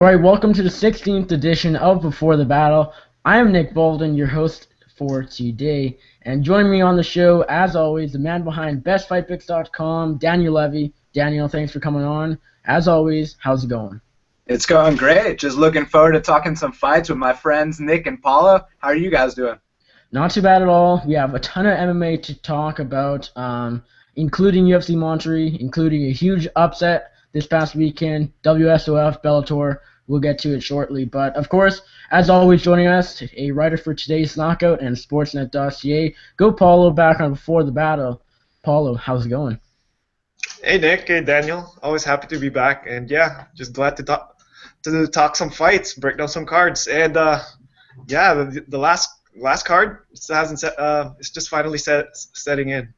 All right, welcome to the 16th edition of Before the Battle. I am Nick Baldwin, your host for today. And joining me on the show, as always, the man behind bestfightpicks.com, Daniel Levy. Daniel, thanks for coming on. As always, how's it going? It's going great. Just looking forward to talking some fights with my friends Nick and Paolo. How are you guys doing? Not too bad at all. We have a ton of MMA to talk about, including UFC Monterrey, including a huge upset this past weekend, WSOF, Bellator. We'll get to it shortly. But, of course, as always, joining us, a writer for today's Knockout and Sportsnet.ca. Go Paolo back on Before the Battle. Paolo, how's it going? Hey Nick, hey Daniel. Always happy to be back, and yeah, just glad to talk some fights, break down some cards, and yeah, the last card hasn't set, it's just finally setting in.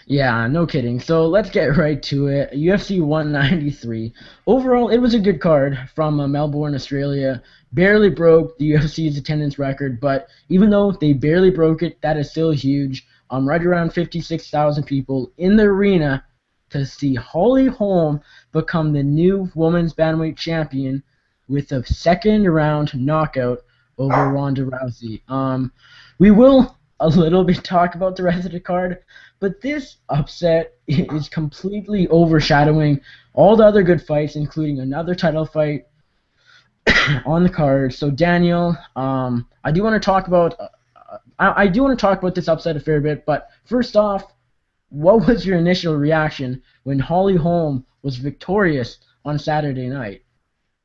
Yeah, no kidding. So let's get right to it. UFC 193. Overall, it was a good card from Melbourne, Australia. Barely broke the UFC's attendance record, but even though they barely broke it, that is still huge. Right around 56,000 people in the arena to see Holly Holm become the new women's bantamweight champion with a second round knockout over Ronda Rousey. We will a little bit talk about the rest of the card, but this upset is completely overshadowing all the other good fights, including another title fight on the card. So Daniel, I do want to talk about this upset a fair bit, but first off, what was your initial reaction when Holly Holm was victorious on Saturday night?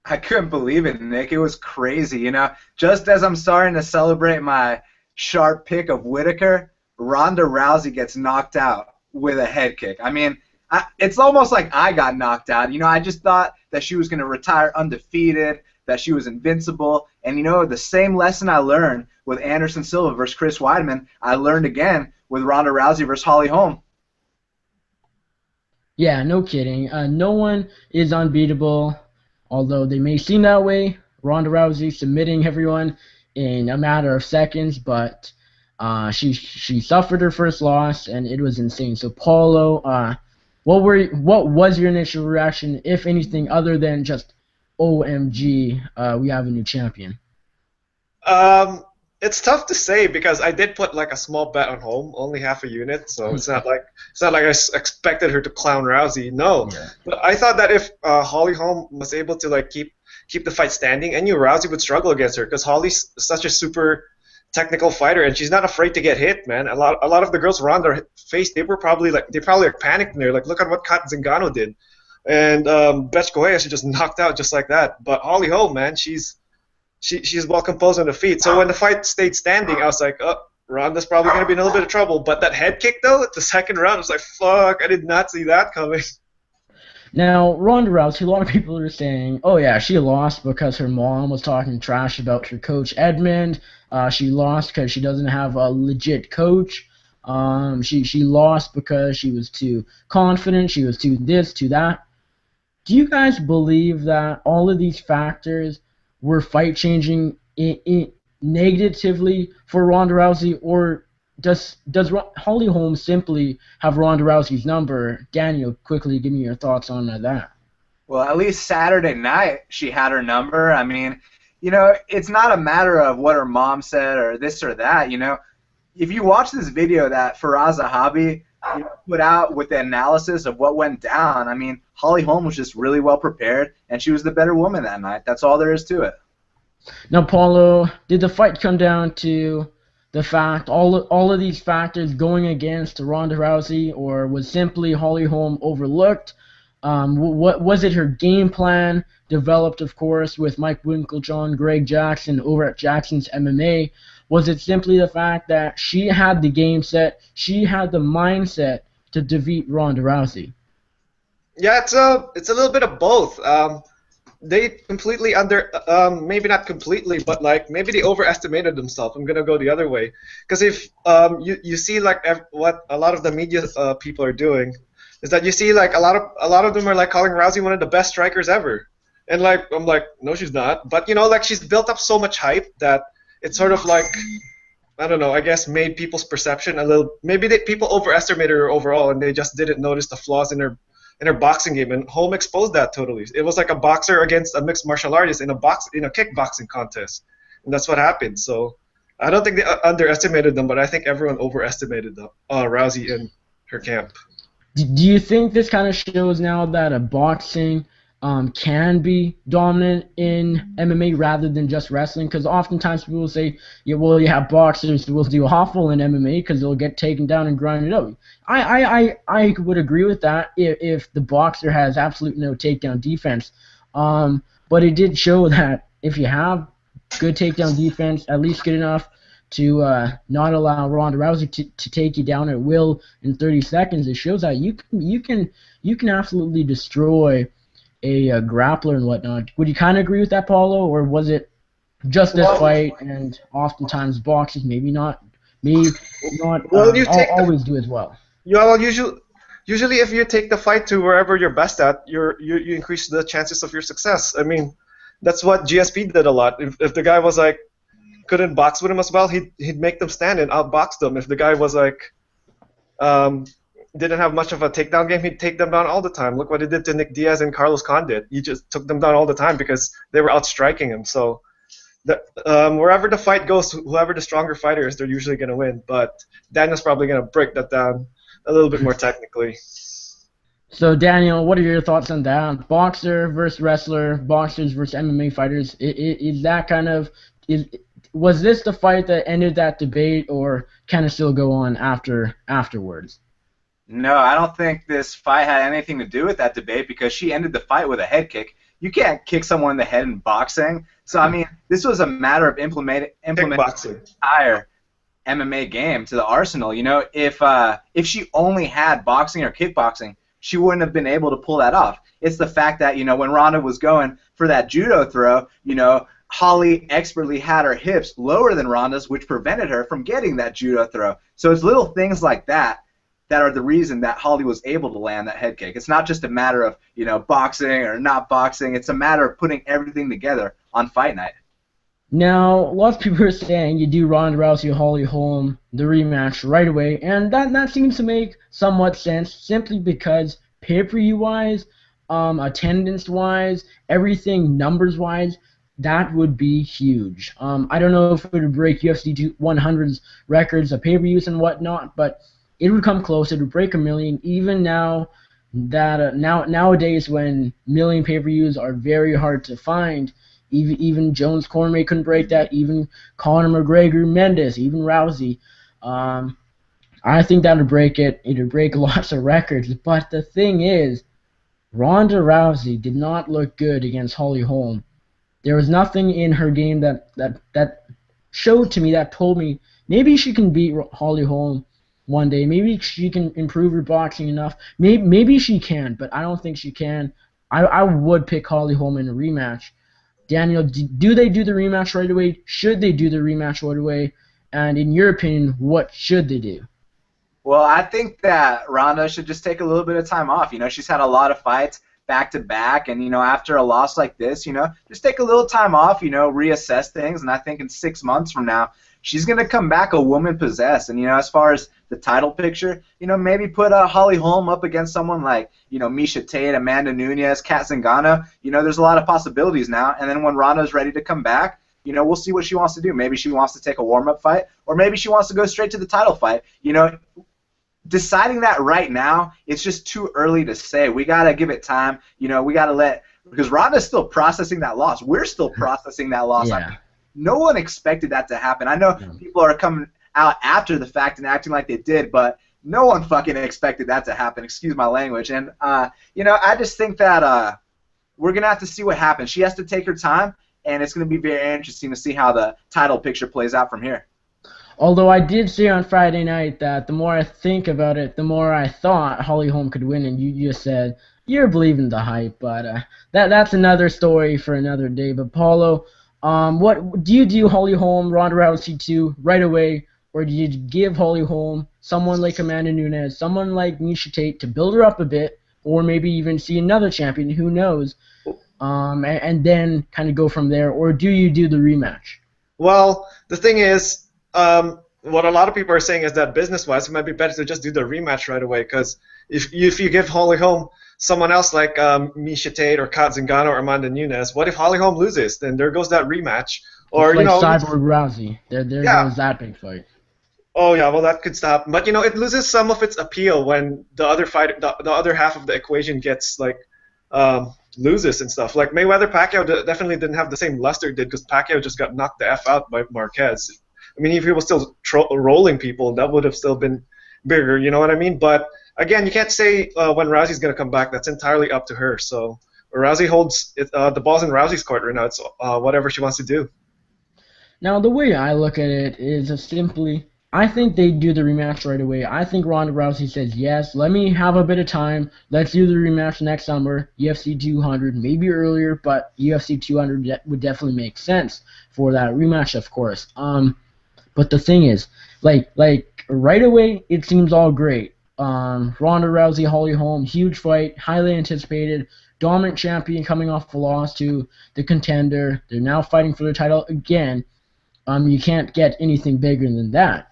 I couldn't believe it, Nick. It was crazy. Just as I'm starting to celebrate my sharp pick of Whitaker, Ronda Rousey gets knocked out with a head kick. I mean, it's almost like I got knocked out. I just thought that she was going to retire undefeated, that she was invincible. And, the same lesson I learned with Anderson Silva versus Chris Weidman, I learned again with Ronda Rousey versus Holly Holm. Yeah, no kidding. No one is unbeatable, although they may seem that way. Ronda Rousey submitting everyone in a matter of seconds, but she suffered her first loss, and it was insane. So, Paulo, what was your initial reaction, if anything, other than just OMG, we have a new champion? It's tough to say because I did put like a small bet on Holm, only half a unit, so it's not like I expected her to clown Rousey. No, yeah. But I thought that if Holly Holm was able to like keep the fight standing, I knew Rousey would struggle against her because Holly's such a super technical fighter and she's not afraid to get hit, man. A lot of the girls Ronda faced, they probably panicked in there, like look at what Kat Zingano did, and Betch Correia, she just knocked out just like that. But Holly Holm, man, she's well composed on the feet. So when the fight stayed standing, I was like, oh, Ronda's probably going to be in a little bit of trouble. But that head kick, though, at the second round, I was like, fuck, I did not see that coming. Now, Ronda Rousey, a lot of people are saying, oh yeah, she lost because her mom was talking trash about her coach Edmund. She lost because she doesn't have a legit coach. She lost because she was too confident. She was too this, too that. Do you guys believe that all of these factors were fight-changing negatively for Ronda Rousey, or does Holly Holm simply have Ronda Rousey's number? Daniel, quickly give me your thoughts on that. Well, at least Saturday night she had her number. I mean, it's not a matter of what her mom said or this or that. If you watch this video that Faraz Zahabi put out with the analysis of what went down, I mean, Holly Holm was just really well prepared, and she was the better woman that night. That's all there is to it. Now, Paulo, did the fight come down to the fact all of these factors going against Ronda Rousey, or was simply Holly Holm overlooked? What was it? Her game plan developed, of course, with Mike Winkeljohn, Greg Jackson over at Jackson's MMA. Was it simply the fact that she had the game set, she had the mindset to defeat Ronda Rousey? Yeah, it's a little bit of both. They completely maybe not completely, but like maybe they overestimated themselves. I'm gonna go the other way, because if you see like what a lot of the media people are doing, is that you see like a lot of them are like calling Rousey one of the best strikers ever, and like I'm like, no, she's not. But like she's built up so much hype that it's sort of like, I don't know, I guess made people's perception a little. Maybe people overestimated her overall, and they just didn't notice the flaws in her in her boxing game, and Holm exposed that totally. It was like a boxer against a mixed martial artist in a kickboxing contest, and that's what happened. So I don't think they underestimated them, but I think everyone overestimated Rousey in her camp. Do you think this kind of shows now that a boxing can be dominant in MMA rather than just wrestling? Because oftentimes people will say, yeah, well, you have boxers who will do awful in MMA because they'll get taken down and grinded up. I would agree with that if the boxer has absolute no takedown defense. But it did show that if you have good takedown defense, at least good enough to not allow Ronda Rousey to take you down at will in 30 seconds, it shows that you can absolutely destroy a grappler and whatnot. Would you kind of agree with that, Paolo, or was it just this fight and oftentimes boxers maybe not always do as well? Yeah, usually if you take the fight to wherever you're best at, you increase the chances of your success. I mean, that's what GSP did a lot. If the guy was like couldn't box with him as well, he'd make them stand and outbox them. If the guy was like didn't have much of a takedown game, he'd take them down all the time. Look what he did to Nick Diaz and Carlos Condit. He just took them down all the time because they were outstriking him. So wherever the fight goes, whoever the stronger fighter is, they're usually going to win. But Daniel's probably going to break that down a little bit more technically. So, Daniel, what are your thoughts on that? Boxer versus wrestler, boxers versus MMA fighters. Is that kind of was this the fight that ended that debate, or can it still go on afterwards? No, I don't think this fight had anything to do with that debate because she ended the fight with a head kick. You can't kick someone in the head in boxing. So, I mean, this was a matter of implementing the entire MMA game to the arsenal. You know, if she only had boxing or kickboxing, she wouldn't have been able to pull that off. It's the fact that, you know, when Ronda was going for that judo throw, you know, Holly expertly had her hips lower than Ronda's, which prevented her from getting that judo throw. So it's little things like that are the reason that Holly was able to land that head kick. It's not just a matter of, you know, boxing or not boxing. It's a matter of putting everything together on Fight Night. Now, lots of people are saying you do Ronda Rousey, Holly Holm, the rematch right away, and that seems to make somewhat sense simply because pay-per-view-wise, attendance-wise, everything numbers-wise, that would be huge. I don't know if it would break UFC 100's records of pay-per-views and whatnot, but it would come close. It would break 1 million. Even now, that nowadays when million pay-per-views are very hard to find, even Jones Cormier couldn't break that. Even Conor McGregor, Mendes, even Rousey. I think that would break it. It would break lots of records. But the thing is, Ronda Rousey did not look good against Holly Holm. There was nothing in her game that showed to me, that told me maybe she can beat Holly Holm one day. Maybe she can improve her boxing enough. Maybe she can, but I don't think she can. I would pick Holly Holm in a rematch. Daniel, do they do the rematch right away? Should they do the rematch right away? And in your opinion, what should they do? Well, I think that Ronda should just take a little bit of time off. You know, she's had a lot of fights back to back, and, you know, after a loss like this, you know, just take a little time off, you know, reassess things, and I think in 6 months from now, she's going to come back a woman possessed. And, you know, as far as the title picture, you know, maybe put Holly Holm up against someone like, you know, Miesha Tate, Amanda Nunes, Kat Zingano. You know, there's a lot of possibilities now. And then when Ronda's ready to come back, you know, we'll see what she wants to do. Maybe she wants to take a warm-up fight, or maybe she wants to go straight to the title fight. You know, deciding that right now, it's just too early to say. We got to give it time. You know, we got to because Ronda's still processing that loss. We're still processing that loss. Yeah. I mean, no one expected that to happen. I know people are coming out after the fact and acting like they did, but no one fucking expected that to happen. Excuse my language. And, you know, I just think that we're going to have to see what happens. She has to take her time, and it's going to be very interesting to see how the title picture plays out from here. Although I did say on Friday night that the more I think about it, the more I thought Holly Holm could win, and you just said you're believing the hype. But that's another story for another day. But Paolo, what do you do Holly Holm, Ronda Rousey 2 right away, or do you give Holly Holm someone like Amanda Nunes, someone like Miesha Tate to build her up a bit, or maybe even see another champion, who knows, and then kind of go from there, or do you do the rematch? Well, the thing is, what a lot of people are saying is that business-wise, it might be better to just do the rematch right away, because if you give Holly Holm someone else like Misha Tate or Kat Zingano or Amanda Nunes. What if Holly Holm loses? Then there goes that rematch. It's Or like Cyborg Rousey. There yeah. goes that big fight. Oh yeah, well that could stop. But it loses some of its appeal when the other fight, the other half of the equation gets like loses and stuff. Like Mayweather Pacquiao definitely didn't have the same luster it did because Pacquiao just got knocked the f out by Marquez. I mean, if he was still rolling people, that would have still been bigger. You know what I mean? But again, you can't say when Rousey's gonna come back. That's entirely up to her. So Rousey holds the ball's in Rousey's court right now. It's whatever she wants to do. Now, the way I look at it is simply, I think they do the rematch right away. I think Ronda Rousey says, yes, let me have a bit of time. Let's do the rematch next summer, UFC 200, maybe earlier, but UFC 200 would definitely make sense for that rematch, of course. But the thing is, like right away, it seems all great. Ronda Rousey, Holly Holm, huge fight, highly anticipated, dominant champion coming off a loss to the contender. They're now fighting for the title again. You can't get anything bigger than that.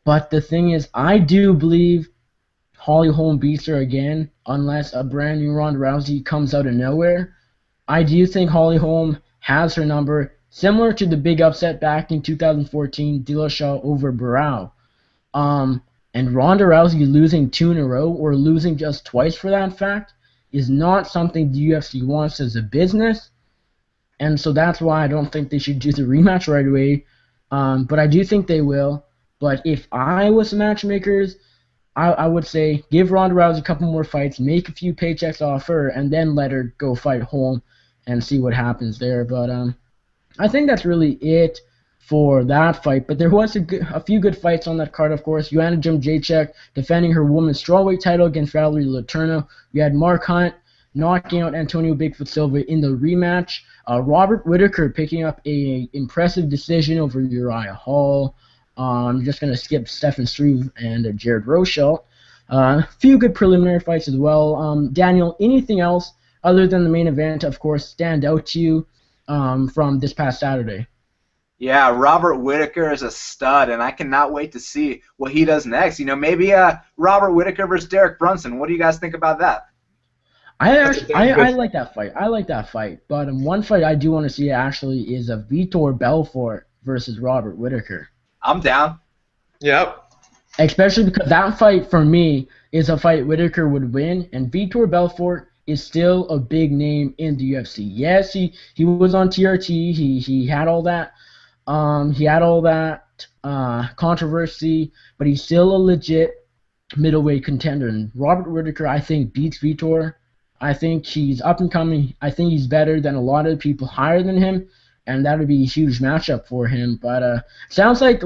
But the thing is, I do believe Holly Holm beats her again, unless a brand new Ronda Rousey comes out of nowhere. I do think Holly Holm has her number, similar to the big upset back in 2014, Dillashaw over Barao. And Ronda Rousey losing 2 in a row, or losing just twice for that fact, is not something the UFC wants as a business. And so that's why I don't think they should do the rematch right away. But I do think they will. But if I was the matchmakers, I would say give Ronda Rousey a couple more fights, make a few paychecks off her, and then let her go fight Holm and see what happens there. But I think that's really it for that fight. But there was a few good fights on that card, of course. Joanna Jędrzejczyk defending her women's strawweight title against Valerie Letourneau. We had Mark Hunt knocking out Antonio Bigfoot Silva in the rematch. Robert Whittaker picking up a impressive decision over Uriah Hall. I'm just going to skip Stefan Struve and Jared Rochelle. A few good preliminary fights as well. Daniel, anything else other than the main event, of course, stand out to you from this past Saturday? Yeah, Robert Whittaker is a stud, and I cannot wait to see what he does next. Maybe Robert Whittaker versus Derek Brunson. What do you guys think about that? I like that fight. I like that fight. But one fight I do want to see actually is a Vitor Belfort versus Robert Whittaker. I'm down. Yep. Especially because that fight, for me, is a fight Whittaker would win, and Vitor Belfort is still a big name in the UFC. Yes, he was on TRT. He had all that. Controversy, but he's still a legit middleweight contender. And Robert Whittaker, I think, beats Vitor. I think he's up and coming. I think he's better than a lot of people higher than him, and that would be a huge matchup for him. But sounds like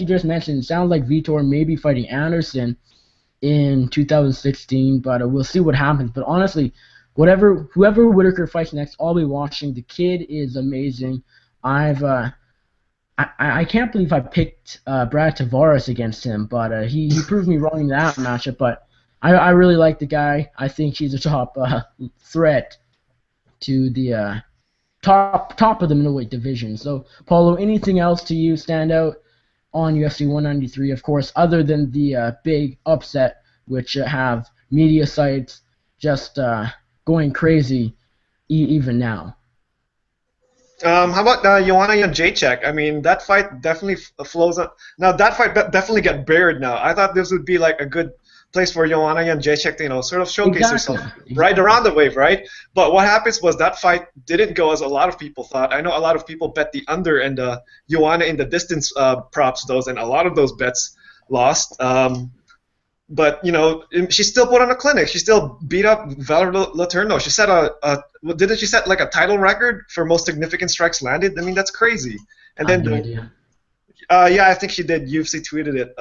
you just mentioned, it sounds like Vitor may be fighting Anderson in 2016, but we'll see what happens. But honestly, whoever Whittaker fights next, I'll be watching. The kid is amazing. I can't believe I picked Brad Tavares against him, but he proved me wrong in that matchup. But I really like the guy. I think he's a top threat to the top of the middleweight division. So, Paolo, anything else to you stand out on UFC 193? Of course, other than the big upset, which have media sites just going crazy even now. How about Joanna Jędrzejczyk? I mean, that fight definitely flows on. Now, that fight definitely got buried now. I thought this would be like a good place for Joanna Jędrzejczyk to, sort of showcase herself right around the wave, right? But what happens was that fight didn't go as a lot of people thought. I know a lot of people bet the under and Joanna in the distance props those, and a lot of those bets lost. But she still put on a clinic. She still beat up Valerie Letourneau. She set didn't she set like a title record for most significant strikes landed? I mean, that's crazy. And then I think she did. UFC tweeted it.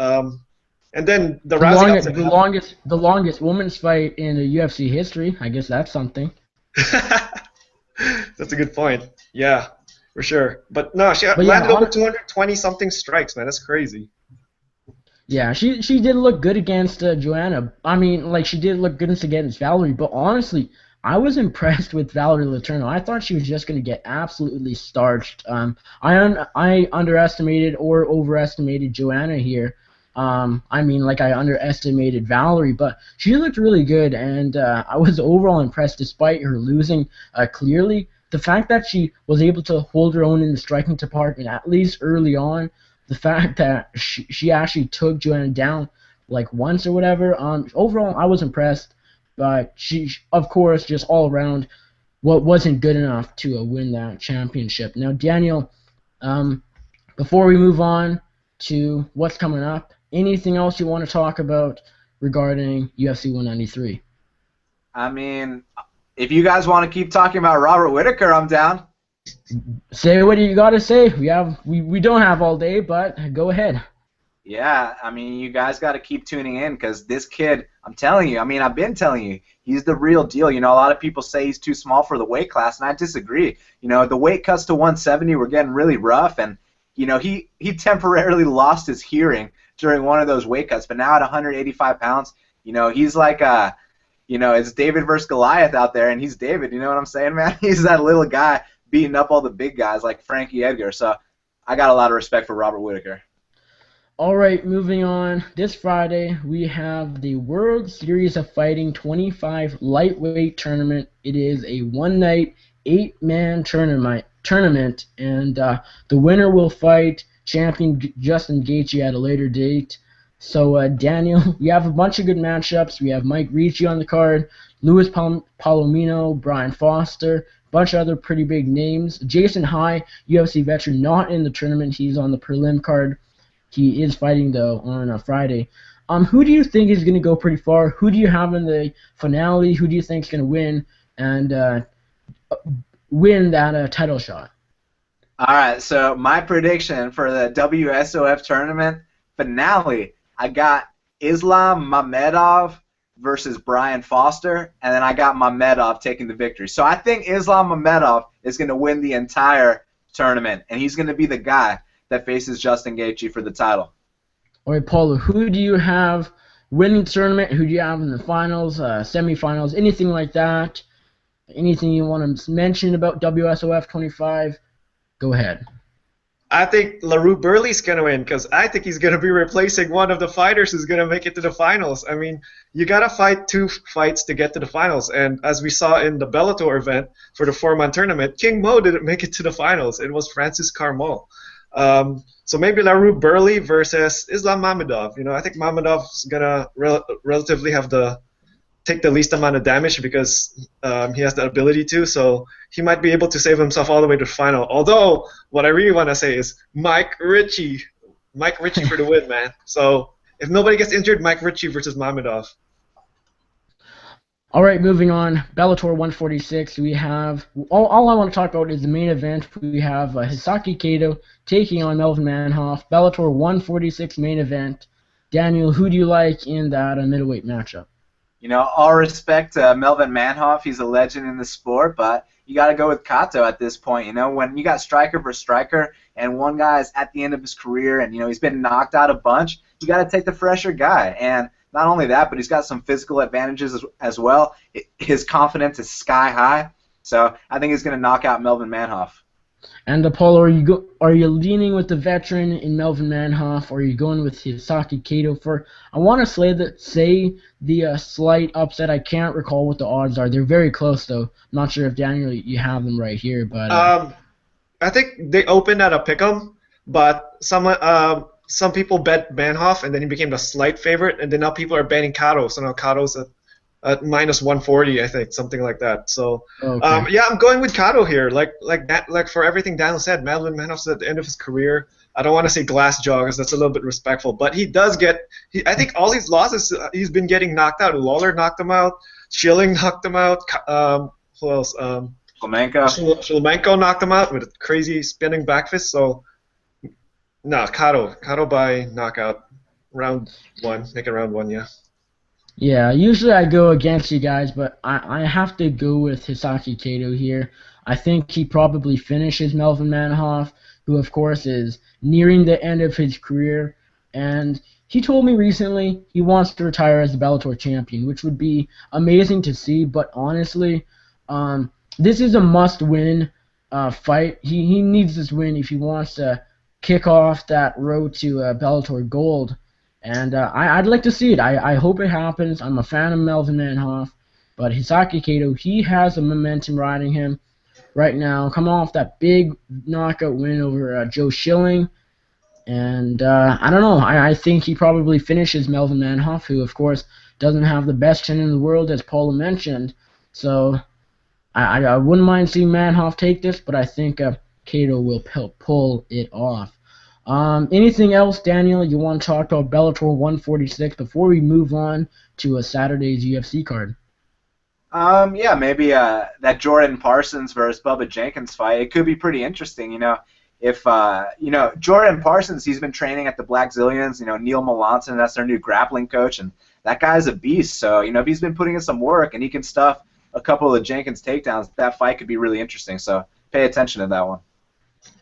And then the longest women's fight in the UFC history. I guess that's something. That's a good point. Yeah, for sure. But no, she landed over 220 something strikes, man. That's crazy. Yeah, she did look good against Joanna. I mean, like, she did look good against Valerie, but honestly, I was impressed with Valerie Letourneau. I thought she was just going to get absolutely starched. I underestimated or overestimated Joanna here. I mean, like I underestimated Valerie, but she looked really good, and I was overall impressed despite her losing clearly. The fact that she was able to hold her own in the striking department, at least early on, the fact that she actually took Joanna down like once or whatever, overall I was impressed, but she, of course, just all around, what wasn't good enough to win that championship. Now, Daniel, um, before we move on to what's coming up, anything else you want to talk about regarding UFC 193? I mean, if you guys want to keep talking about Robert Whittaker, I'm down. Say what you got to say. We don't have all day, but go ahead. Yeah, I mean, you guys got to keep tuning in because this kid, I'm telling you, I mean, I've been telling you, he's the real deal. You know, a lot of people say he's too small for the weight class, and I disagree. You know, the weight cuts to 170 were getting really rough, and, you know, he temporarily lost his hearing during one of those weight cuts, but now at 185 pounds, you know, he's like you know, it's David versus Goliath out there, and he's David, you know what I'm saying, man? He's that little guy beating up all the big guys like Frankie Edgar, so I got a lot of respect for Robert Whittaker. All right, moving on. This Friday, we have the World Series of Fighting 25 lightweight tournament. It is a one-night, 8-man tournament, and the winner will fight champion Justin Gaethje at a later date. So, Daniel, we have a bunch of good matchups. We have Mike Ricci on the card, Luis Palomino, Brian Foster, a bunch of other pretty big names. Jason High, UFC veteran, not in the tournament. He's on the prelim card. He is fighting, though, on a Friday. Who do you think is going to go pretty far? Who do you have in the finale? Who do you think is going to win and win that title shot? All right, so my prediction for the WSOF tournament finale, I got Islam Mamedov versus Brian Foster, and then I got Mamedov taking the victory. So I think Islam Mamedov is going to win the entire tournament, and he's going to be the guy that faces Justin Gaethje for the title. All right, Paolo, who do you have winning the tournament? Who do you have in the finals, semifinals, anything like that? Anything you want to mention about WSOF 25? Go ahead. I think LaRue Burley's going to win because I think he's going to be replacing one of the fighters who's going to make it to the finals. I mean, you got to fight 2 fights to get to the finals. And as we saw in the Bellator event for the 4-man tournament, King Mo didn't make it to the finals. It was Francis Carmel. So maybe LaRue Burley versus Islam Mamedov. You know, I think Mamedov's gonna relatively have take the least amount of damage because he has the ability to. So he might be able to save himself all the way to the final. Although what I really want to say is Mike Ricci for the win, man. So if nobody gets injured, Mike Ricci versus Mamedov. All right, moving on. Bellator 146. We have all I want to talk about is the main event. We have Hisaki Kato taking on Melvin Manhoff. Bellator 146 main event. Daniel, who do you like in that middleweight matchup? You know, all respect to Melvin Manhoff. He's a legend in the sport, but you got to go with Kato at this point. You know, when you got striker versus striker, and one guy is at the end of his career, and you know he's been knocked out a bunch, you got to take the fresher guy. And not only that, but he's got some physical advantages as well. His confidence is sky high, so I think he's going to knock out Melvin Manhoff. And Paul, are you leaning with the veteran in Melvin Manhoff, or are you going with Hisaki Kato for? I want to say the slight upset. I can't recall what the odds are. They're very close though. I'm not sure if Daniel you have them right here, but I think they opened at a pick'em, but some people bet Manhoff, and then he became the slight favorite, and then now people are betting Kato. So now Kato's at minus 140, I think, something like that. So okay. yeah, I'm going with Kato here. Like for everything Daniel said, Melvin Manhoff's at the end of his career. I don't want to say glass jaw because that's a little bit respectful, but he does get. I think all these losses he's been getting knocked out. Lawler knocked him out. Schilling knocked him out. Who else? Shlemenko knocked him out with a crazy spinning back fist. So. No, Kato by knockout. Round 1. Make it round 1, yeah. Yeah, usually I go against you guys, but I have to go with Hisaki Kato here. I think he probably finishes Melvin Manhoff, who of course is nearing the end of his career. And he told me recently he wants to retire as the Bellator champion, which would be amazing to see. But honestly, this is a must-win fight. He needs this win if he wants to kick off that road to Bellator Gold. And I'd like to see it. I hope it happens. I'm a fan of Melvin Manhoff, but Hisaki Kato, he has a momentum riding him right now, coming off that big knockout win over Joe Schilling. And I don't know. I think he probably finishes Melvin Manhoff, who, of course, doesn't have the best chin in the world, as Paolo mentioned. So I wouldn't mind seeing Manhoff take this, but I think Kato will pull it off. Anything else, Daniel, you want to talk about Bellator 146 before we move on to Saturday's UFC card? Yeah, maybe that Jordan Parsons versus Bubba Jenkins fight. It could be pretty interesting, If Jordan Parsons, he's been training at the Black Zillions. Neil Melanson, that's their new grappling coach, and that guy's a beast. So if he's been putting in some work and he can stuff a couple of Jenkins takedowns, that fight could be really interesting. So pay attention to that one.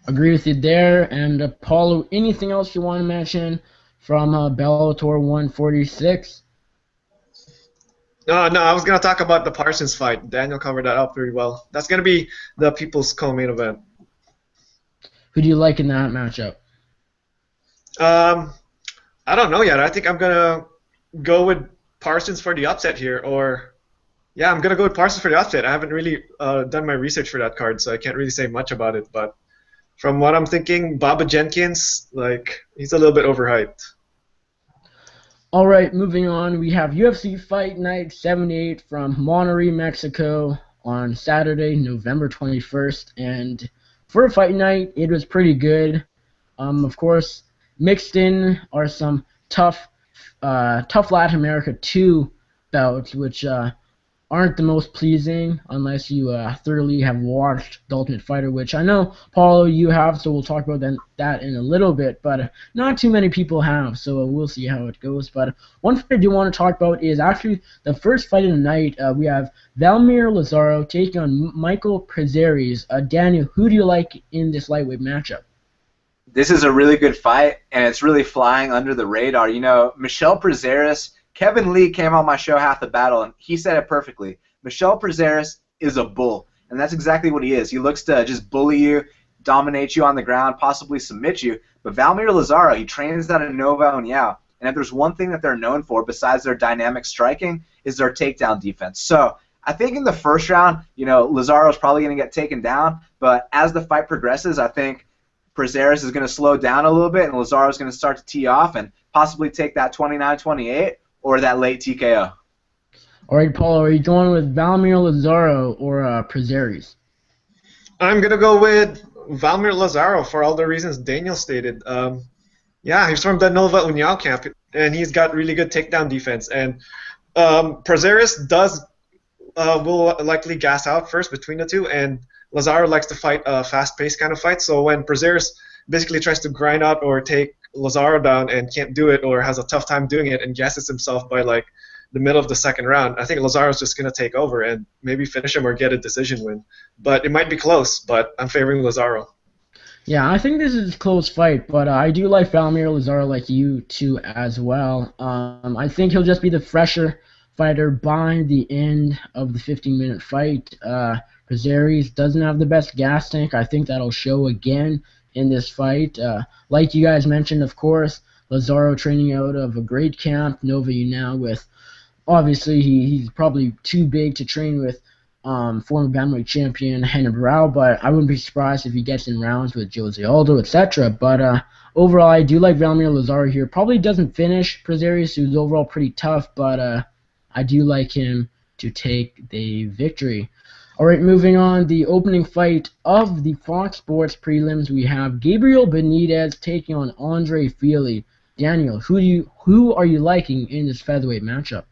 Agree with you there. And Paulo, anything else you want to mention from Bellator 146? No, I was going to talk about the Parsons fight. Daniel covered that up pretty well. That's going to be the People's Co-Main event. Who do you like in that matchup? I don't know yet. I think I'm going to go with Parsons for the upset here. Yeah, I'm going to go with Parsons for the upset. I haven't really done my research for that card, so I can't really say much about it. But from what I'm thinking, Bubba Jenkins, he's a little bit overhyped. All right, moving on. We have UFC Fight Night 78 from Monterrey, Mexico on Saturday, November 21st. And for Fight Night, it was pretty good. Of course, mixed in are some tough Latin America 2 bouts, which aren't the most pleasing unless you thoroughly have watched The Ultimate Fighter, which I know, Paulo, you have, so we'll talk about that in a little bit, but not too many people have, so we'll see how it goes. But one fight I do want to talk about is actually the first fight of the night. We have Valmir Lazaro taking on Michael Prazeres. Daniel, who do you like in this lightweight matchup? This is a really good fight, and it's really flying under the radar. Michel Prazeres, Kevin Lee came on my show Half the Battle, and he said it perfectly. Michel Prazeres is a bull, and that's exactly what he is. He looks to just bully you, dominate you on the ground, possibly submit you. But Valmir Lazaro, he trains out of Nova União, and if there's one thing that they're known for besides their dynamic striking is their takedown defense. So I think in the first round, Lazaro's probably going to get taken down, but as the fight progresses, I think Prazeres is going to slow down a little bit, and Lazaro's going to start to tee off and possibly take that 29-28 or that late TKO. All right, Paul, are you going with Valmir Lazaro or Prazeres? I'm going to go with Valmir Lazaro for all the reasons Daniel stated. Yeah, he's from the Nova União camp, and he's got really good takedown defense. And Prazeres will likely gas out first between the two, and Lazaro likes to fight a fast-paced kind of fight. So when Prazeres basically tries to grind out or take Lazaro down and can't do it or has a tough time doing it and gasses himself by the middle of the second round, I think Lazaro's just going to take over and maybe finish him or get a decision win. But it might be close, but I'm favoring Lazaro. Yeah, I think this is a close fight, but I do like Valmir Lazaro like you too as well. I think he'll just be the fresher fighter by the end of the 15-minute fight. Prazeres doesn't have the best gas tank. I think that'll show again in this fight. Like you guys mentioned, of course, Lazaro training out of a great camp, Nova União, with obviously he's probably too big to train with former bantamweight champion Renan Barão, but I wouldn't be surprised if he gets in rounds with Jose Aldo, etc. But overall, I do like Valmir Lazaro here. Probably doesn't finish Prazeres, who's overall pretty tough, but I do like him to take the victory. All right, moving on, the opening fight of the Fox Sports prelims, we have Gabriel Benitez taking on Andre Fili. Daniel, who are you liking in this featherweight matchup?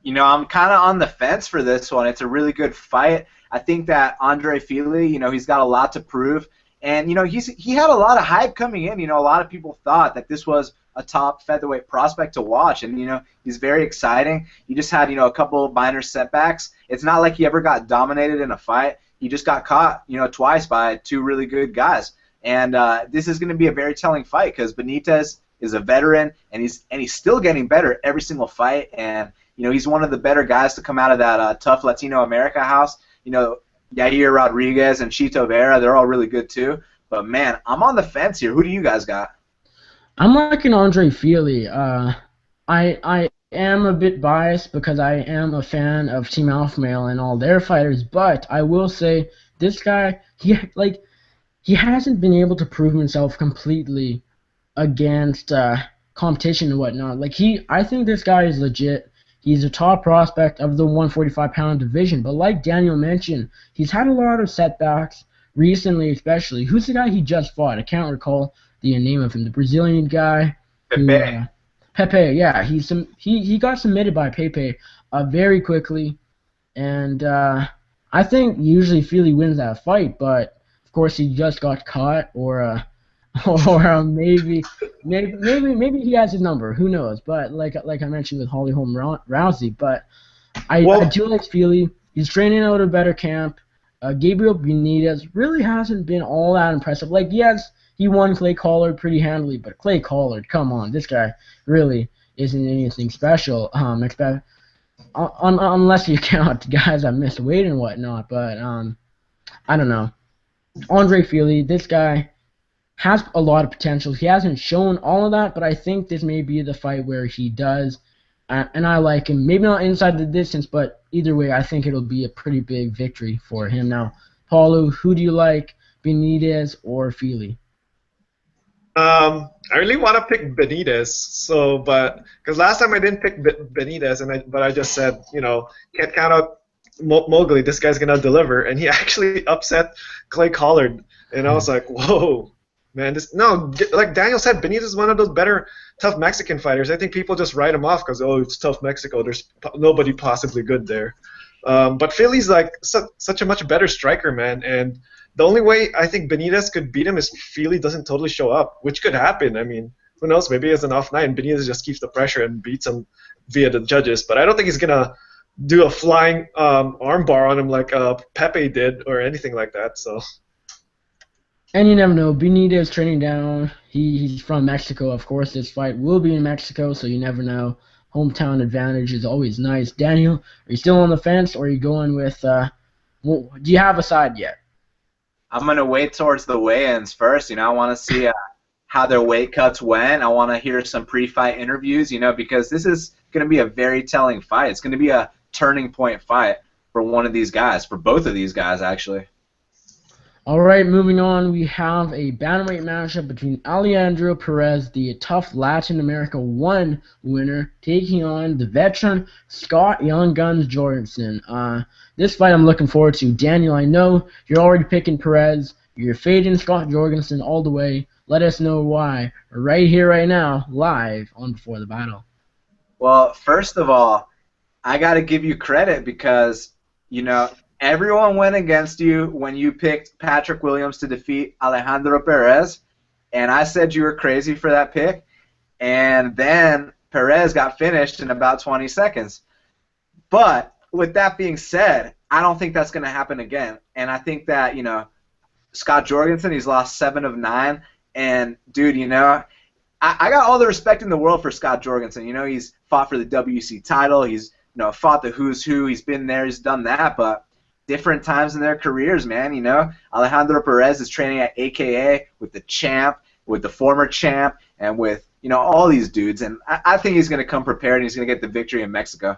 I'm kind of on the fence for this one. It's a really good fight. I think that Andre Fili, he's got a lot to prove. And, he had a lot of hype coming in. A lot of people thought that this was a top featherweight prospect to watch. And, he's very exciting. He just had, a couple of minor setbacks. It's not like he ever got dominated in a fight. He just got caught, twice by two really good guys. And this is going to be a very telling fight because Benitez is a veteran, and he's still getting better every single fight. And, he's one of the better guys to come out of that tough Latino America house. Yair Rodriguez and Chito Vera, they're all really good too. But, man, I'm on the fence here. Who do you guys got? I'm liking Andre Feely. I am a bit biased because I am a fan of Team Alpha Male and all their fighters, but I will say this guy, he hasn't been able to prove himself completely against competition and whatnot. I think this guy is legit. He's a top prospect of the 145-pound division, but like Daniel mentioned, he's had a lot of setbacks recently, especially. Who's the guy he just fought? I can't recall the name of him. The Brazilian guy who Pepe. Pepe. Yeah, he got submitted by Pepe very quickly, and I think usually Feely wins that fight, but of course he just got caught, or maybe he has his number. Who knows? But like I mentioned with Holm Rousey, but I Well, do like Feely. He's training out a better camp. Gabriel Benitez really hasn't been all that impressive. Like, yes, he won Clay Collard pretty handily, but Clay Collard, come on, this guy really isn't anything special. Unless you count guys that missed weight and whatnot. But I don't know. Andre Feely, this guy has a lot of potential. He hasn't shown all of that, but I think this may be the fight where he does. And I like him. Maybe not inside the distance, but either way, I think it'll be a pretty big victory for him. Now, Paulo, who do you like, Benitez or Feely? I really want to pick Benitez, so but because last time I didn't pick Benitez, but I just said, can't count out Mowgli. This guy's gonna deliver, and he actually upset Clay Collard, and I was like, whoa, man, this no, like Daniel said, Benitez is one of those better tough Mexican fighters. I think people just write him off because it's tough Mexico. There's nobody possibly good there. But Philly's like such a much better striker, man, and the only way I think Benitez could beat him is Feely doesn't totally show up, which could happen. I mean, who knows? Maybe he has an off night and Benitez just keeps the pressure and beats him via the judges. But I don't think he's gonna do a flying armbar on him like Pepe did or anything like that. So And you never know. Benitez training down. He's from Mexico. Of course, this fight will be in Mexico, so you never know. Hometown advantage is always nice. Daniel, are you still on the fence, or are you going with? Do you have a side yet? I'm gonna wait towards the weigh-ins first. I want to see how their weight cuts went. I want to hear some pre-fight interviews. Because this is gonna be a very telling fight. It's gonna be a turning point fight for one of these guys, for both of these guys actually. All right, moving on. We have a bantamweight matchup between Alejandro Perez, the tough Latin America 1 winner, taking on the veteran Scott Young Guns Jorgensen. This fight I'm looking forward to. Daniel, I know you're already picking Perez. You're fading Scott Jorgensen all the way. Let us know why right here, right now, live on Before the Battle. Well, first of all, I got to give you credit because, everyone went against you when you picked Patrick Williams to defeat Alejandro Perez, and I said you were crazy for that pick, and then Perez got finished in about 20 seconds. But with that being said, I don't think that's going to happen again, and I think that, Scott Jorgensen, he's lost 7 of 9, and, dude, I got all the respect in the world for Scott Jorgensen. He's fought for the WC title. He's fought the who's who. He's been there. He's done that. But different times in their careers, man. Alejandro Perez is training at AKA with the champ, with the former champ, and with all these dudes. And I think he's going to come prepared and he's going to get the victory in Mexico.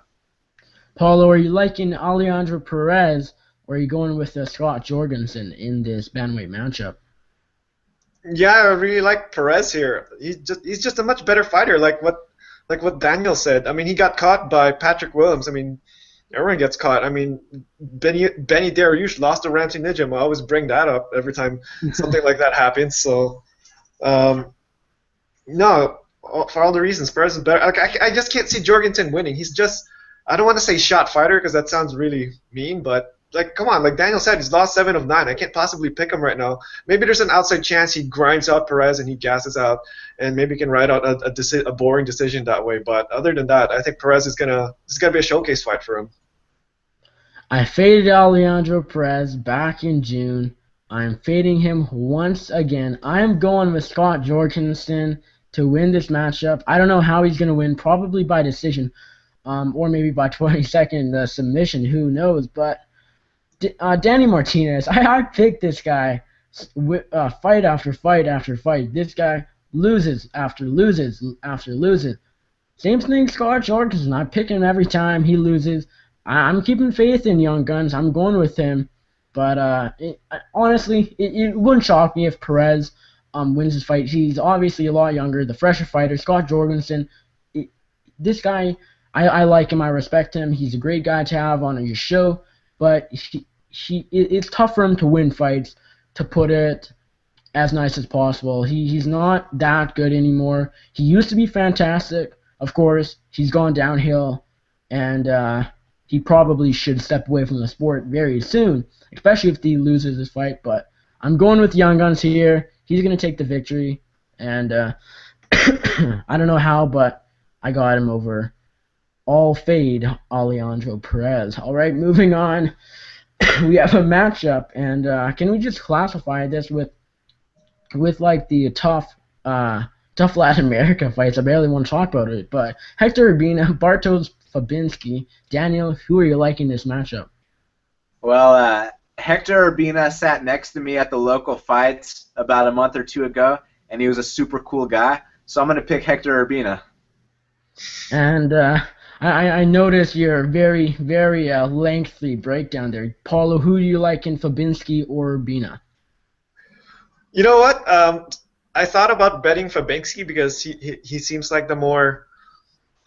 Paulo, are you liking Alejandro Perez, or are you going with Scott Jorgensen in this bantamweight matchup? yeah, I really like Perez here. He's just a much better fighter. Like what Daniel said. I mean, he got caught by Patrick Williams. I mean, everyone gets caught. I mean, Benny Dariush lost to Ramsey Nijem. I always bring that up every time something like that happens. So, no, for all the reasons, Perez is better. Like, I just can't see Jorgensen winning. He's just, I don't want to say shot fighter because that sounds really mean, but like, come on, like Daniel said, he's lost 7 of 9. I can't possibly pick him right now. Maybe there's an outside chance he grinds out Perez and he gasses out, and maybe can ride out a boring decision that way. But other than that, I think Perez is gonna be a showcase fight for him. I faded Alejandro Perez back in June. I'm fading him once again. I'm going with Scott Jorgensen to win this matchup. I don't know how he's going to win, probably by decision, or maybe by 22nd submission. Who knows? But Danny Martinez, I picked this guy fight after fight after fight. This guy loses after loses after loses. Same thing, Scott Jorgensen. I pick him every time he loses. I'm keeping faith in Young Guns. I'm going with him. But honestly, it wouldn't shock me if Perez wins his fight. He's obviously a lot younger, the fresher fighter. Scott Jorgensen, this guy, I like him. I respect him. He's a great guy to have on your show. But it's tough for him to win fights, to put it as nice as possible. He's not that good anymore. He used to be fantastic. Of course, he's gone downhill, and he probably should step away from the sport very soon, especially if he loses this fight. But I'm going with Young Guns here. He's going to take the victory, and I don't know how, but I got him over all fade Alejandro Perez. All right, moving on. We have a matchup, and can we just classify this with like the tough Latin America fights? I barely want to talk about it, but Hector Urbina, Bartosz Fabinski. Daniel, who are you liking this matchup? Well, Hector Urbina sat next to me at the local fights about a month or two ago, and he was a super cool guy, so I'm going to pick Hector Urbina. And I noticed your very, very lengthy breakdown there. Paolo, who do you like in Fabinski or Urbina? You know what? I thought about betting Fabinski because he seems like the more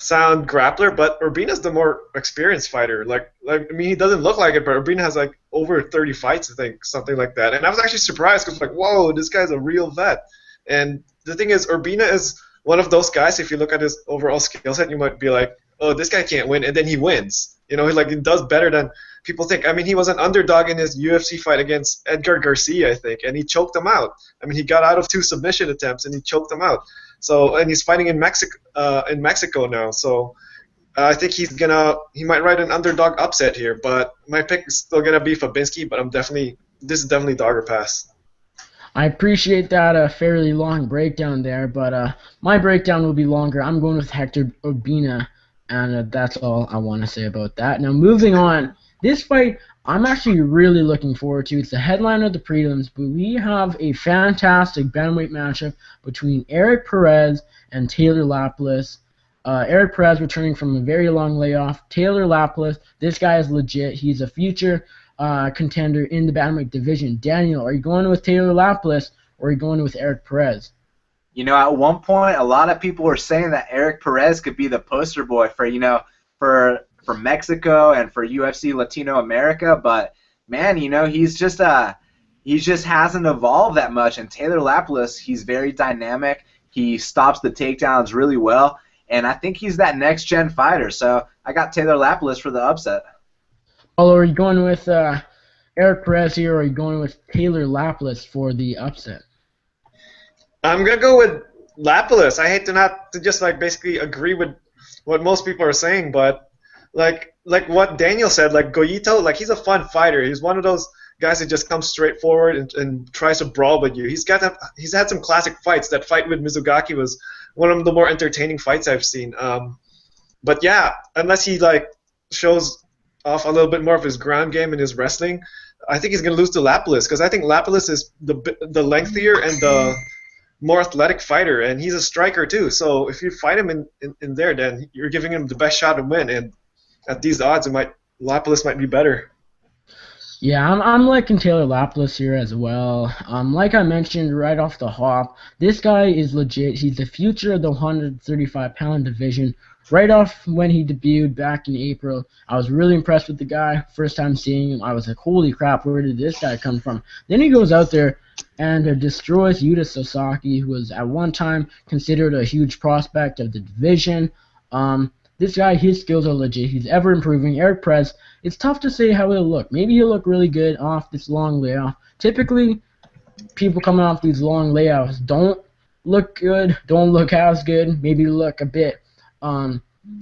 sound grappler, but Urbina's the more experienced fighter. Like I mean, he doesn't look like it, but Urbina has like over 30 fights, I think, something like that. And I was actually surprised because like, whoa, this guy's a real vet. And the thing is, Urbina is one of those guys. If you look at his overall skill set, you might be like, oh, this guy can't win, and then he wins. You know, he does better than people think. I mean, he was an underdog in his UFC fight against Edgar Garcia, I think, and he choked him out. I mean, he got out of 2 submission attempts and he choked him out. So, and he's fighting in Mexico now. So, I think he might ride an underdog upset here. But my pick is still gonna be Fabinski. But this is definitely dog or pass. I appreciate that fairly long breakdown there, but my breakdown will be longer. I'm going with Hector Urbina. And that's all I want to say about that. Now, moving on. This fight, I'm actually really looking forward to. It's the headline of the prelims, but we have a fantastic bantamweight matchup between Eric Perez and Taylor Lapilus. Eric Perez returning from a very long layoff. Taylor Lapilus, this guy is legit. He's a future contender in the bantamweight division. Daniel, are you going with Taylor Lapilus or are you going with Eric Perez? You know, at one point, a lot of people were saying that Eric Perez could be the poster boy for, for Mexico and for UFC Latino America. But man, he just hasn't evolved that much. And Taylor Lapilus, he's very dynamic. He stops the takedowns really well, and I think he's that next gen fighter. So I got Taylor Lapilus for the upset. Well, are you going with Eric Perez here, or are you going with Taylor Lapilus for the upset? I'm gonna go with Lapilus. I hate to just basically agree with what most people are saying, but like what Daniel said, like Goyito, he's a fun fighter. He's one of those guys that just comes straight forward and tries to brawl with you. He's had some classic fights. That fight with Mizugaki was one of the more entertaining fights I've seen. But yeah, unless he shows off a little bit more of his ground game and his wrestling, I think he's gonna lose to Lapilus because I think Lapilus is the lengthier and the more athletic fighter, and he's a striker too. So if you fight him in there, then you're giving him the best shot to win. And at these odds, Lapilus might be better. Yeah, I'm liking Taylor Lapilus here as well. Like I mentioned right off the hop, this guy is legit. He's the future of the 135-pound division. Right off when he debuted back in April, I was really impressed with the guy. First time seeing him, I was like, holy crap, where did this guy come from? Then he goes out there and destroys Yuta Sasaki, who was at one time considered a huge prospect of the division. This guy, his skills are legit. He's ever improving. Eric Perez, it's tough to say how he'll look. Maybe he'll look really good off this long layoff. Typically, people coming off these long layoffs don't look good, don't look as good, maybe look a bit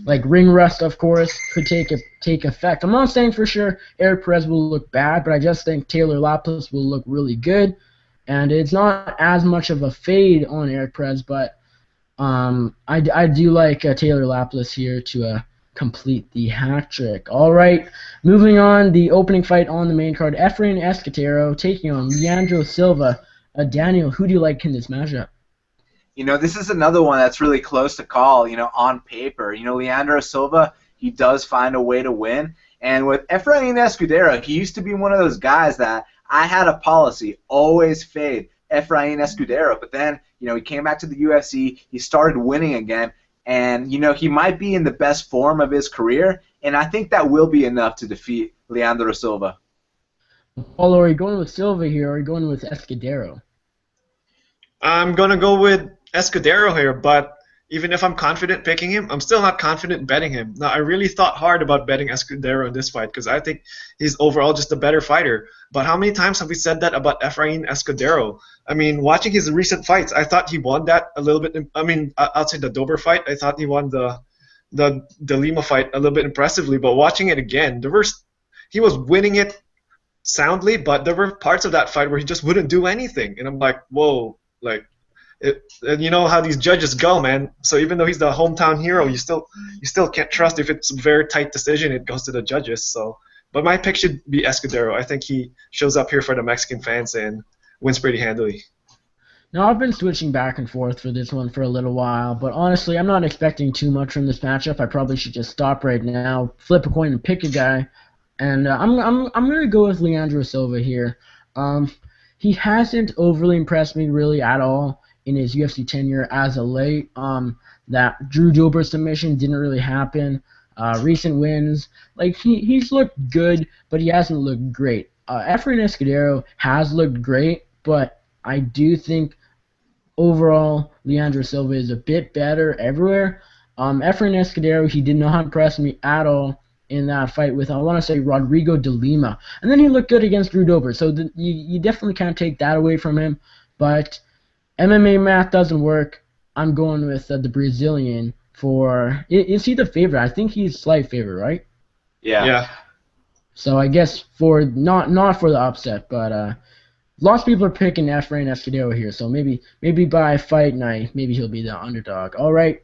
like ring rust, of course, could take effect. I'm not saying for sure Eric Perez will look bad, but I just think Taylor Lapilus will look really good. And it's not as much of a fade on Eric Perez, but I do like Taylor Lapilus here to complete the hat trick. All right, moving on, the opening fight on the main card, Efrain Escatero taking on Leandro Silva. Daniel, who do you like in this matchup? This is another one that's really close to call, on paper. Leandro Silva, he does find a way to win. And with Efrain Escudero, he used to be one of those guys that I had a policy, always fade Efrain Escudero. But then, he came back to the UFC, he started winning again, and, he might be in the best form of his career, and I think that will be enough to defeat Leandro Silva. Paolo, are you going with Silva here, or are you going with Escudero? I'm going to go with Escudero here, but even if I'm confident picking him, I'm still not confident betting him. Now, I really thought hard about betting Escudero in this fight because I think he's overall just a better fighter. But how many times have we said that about Efrain Escudero? I mean, watching his recent fights, I thought he won that a little bit. I mean, outside the Dober fight, I thought he won the Lima fight a little bit impressively. But watching it again, he was winning it soundly, but there were parts of that fight where he just wouldn't do anything. And I'm like, whoa, like, and you know how these judges go, man. So even though he's the hometown hero, you still can't trust. If it's a very tight decision, it goes to the judges. So, but my pick should be Escudero. I think he shows up here for the Mexican fans and wins pretty handily. Now, I've been switching back and forth for this one for a little while, but honestly, I'm not expecting too much from this matchup. I probably should just stop right now, flip a coin, and pick a guy. And I'm gonna go with Leandro Silva here. He hasn't overly impressed me really at all in his UFC tenure as of late. That Drew Dober submission didn't really happen. Recent wins, like he's looked good, but he hasn't looked great. Efrain Escudero has looked great, but I do think overall Leandro Silva is a bit better everywhere. Efrain Escudero, he did not impress me at all in that fight with, I want to say, Rodrigo de Lima. And then he looked good against Drew Dober, so you definitely can't take that away from him. But MMA math doesn't work. I'm going with the Brazilian for... Is he the favorite? I think he's slight favorite, right? Yeah. So I guess for not for the upset, but lots of people are picking Efrain Escudero here, so maybe by fight night, maybe he'll be the underdog. All right,